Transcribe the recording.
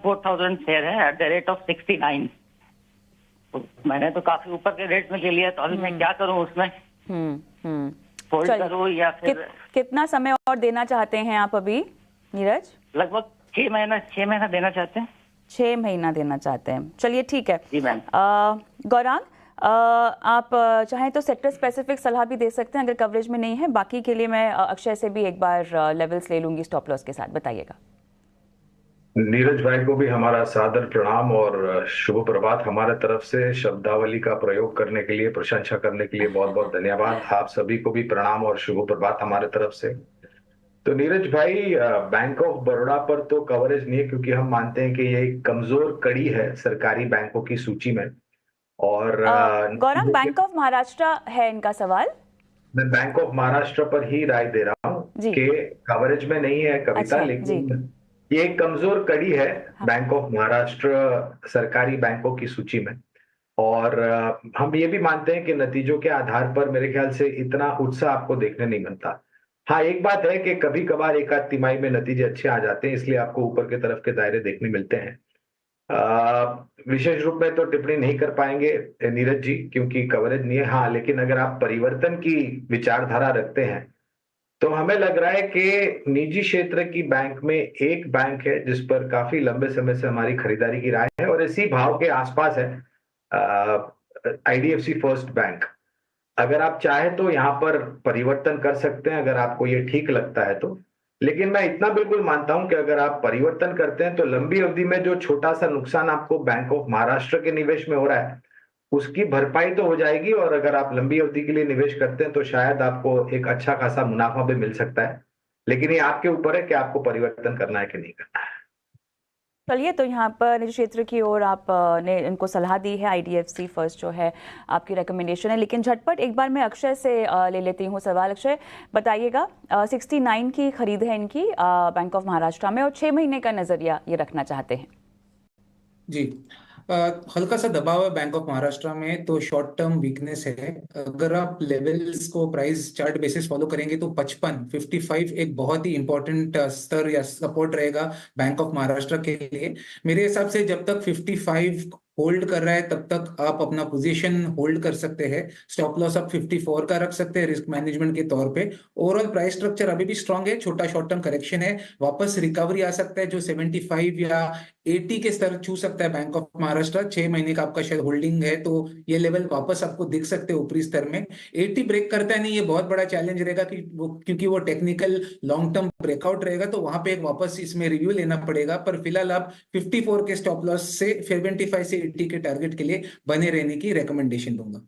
4,000 share है at the rate of 69। तो मैंने तो काफी ऊपर के रेट में ले लिया, तो अभी मैं क्या करूं उसमें? होल्ड करूं या फिर कितना समय और देना चाहते हैं आप अभी नीरज? लगभग 6 महीना देना चाहते हैं। 6 महीना देना चाहते हैं, चलिए ठीक है। जी मैम। गौरांग, आप चाहें तो सेक्टर स्पेसिफिक सलाह भी दे सकते हैं अगर कवरेज में नहीं है। बाकी के लिए मैं अक्षय से भी एक बार लेवल्स ले लूंगी स्टॉप लॉस के साथ, बताइएगा। नीरज भाई को भी हमारा सादर प्रणाम और शुभ प्रभात। हमारे तरफ से शब्दावली का प्रयोग करने के लिए, प्रशंसा करने के लिए बहुत बहुत धन्यवाद। आप सभी को भी प्रणाम और शुभ प्रभात हमारे तरफ से। तो नीरज भाई, बैंक ऑफ बड़ौदा पर तो कवरेज नहीं है, क्योंकि हम मानते हैं कि ये एक कमजोर कड़ी है सरकारी बैंकों की सूची में। और गौरांग, बैंक ऑफ महाराष्ट्र है इनका सवाल। मैं बैंक ऑफ महाराष्ट्र पर ही राय दे रहा हूँ कि कवरेज में नहीं है कविता। अच्छा, लेकिन ये एक कमजोर कड़ी है बैंक ऑफ महाराष्ट्र सरकारी बैंकों की सूची में। और हम ये भी मानते हैं कि नतीजों के आधार पर मेरे ख्याल से इतना उत्साह आपको देखने नहीं मिलता। हाँ, एक बात है कि कभी कभार एक आध तिमाही में नतीजे अच्छे आ जाते हैं, इसलिए आपको ऊपर के तरफ के दायरे देखने मिलते हैं। विशेष रूप में तो टिप्पणी नहीं कर पाएंगे नीरज जी, क्योंकि कवरेज नहीं है। हाँ, लेकिन अगर आप परिवर्तन की विचारधारा रखते हैं तो हमें लग रहा है कि निजी क्षेत्र की बैंक में एक बैंक है जिस पर काफी लंबे समय से हमारी खरीदारी की राय है और इसी भाव के आसपास है, आईडीएफसी फर्स्ट बैंक। अगर आप चाहे तो यहाँ पर परिवर्तन कर सकते हैं, अगर आपको ये ठीक लगता है तो। लेकिन मैं इतना बिल्कुल मानता हूं कि अगर आप परिवर्तन करते हैं तो लंबी अवधि में जो छोटा सा नुकसान आपको बैंक ऑफ महाराष्ट्र के निवेश में हो रहा है उसकी भरपाई तो हो जाएगी, और अगर आप लंबी अवधि के लिए निवेश करते हैं तो शायद आपको एक अच्छा खासा मुनाफा भी मिल सकता है। लेकिन ये आपके ऊपर है कि आपको परिवर्तन करना है कि नहीं करना है। चलिए, तो यहाँ पर निजी क्षेत्र की ओर आपने इनको सलाह दी है, आईडीएफसी फर्स्ट जो है आपकी रिकमेंडेशन है। लेकिन झटपट एक बार मैं अक्षय से ले लेती हूँ सवाल। अक्षय, बताइएगा, 69 की खरीद है इनकी बैंक ऑफ महाराष्ट्र में और 6 महीने का नजरिया ये रखना चाहते हैं। जी, हल्का सा दबाव है बैंक ऑफ महाराष्ट्र में, तो शॉर्ट टर्म वीकनेस है। अगर आप लेवल्स को प्राइस चार्ट बेसिस फॉलो करेंगे तो 55 एक बहुत ही इंपॉर्टेंट स्तर या सपोर्ट रहेगा बैंक ऑफ महाराष्ट्र के लिए। मेरे हिसाब से जब तक 55 होल्ड कर रहा है तब तक आप अपना पोजीशन होल्ड कर सकते हैं। स्टॉप लॉस आप 54 का रख सकते हैं रिस्क मैनेजमेंट के तौर पे। ओवरऑल प्राइस स्ट्रक्चर अभी भी स्ट्रांग है, छोटा शॉर्ट टर्म करेक्शन है, वापस रिकवरी आ सकता है जो 75 या 80 के स्तर छू सकता है बैंक ऑफ महाराष्ट्र। 6 महीने का आपका शायद होल्डिंग है तो ये लेवल वापस आपको दिख सकते हैं ऊपरी स्तर में। 80 ब्रेक करता है नहीं, ये बहुत बड़ा चैलेंज रहेगा क्योंकि वो टेक्निकल लॉन्ग टर्म ब्रेकआउट रहेगा, तो वहां पे एक वापस इसमें रिव्यू लेना पड़ेगा। पर फिलहाल आप 54 के स्टॉप लॉस से 75 से 80 के टारगेट के लिए बने रहने की रिकमेंडेशन दूंगा।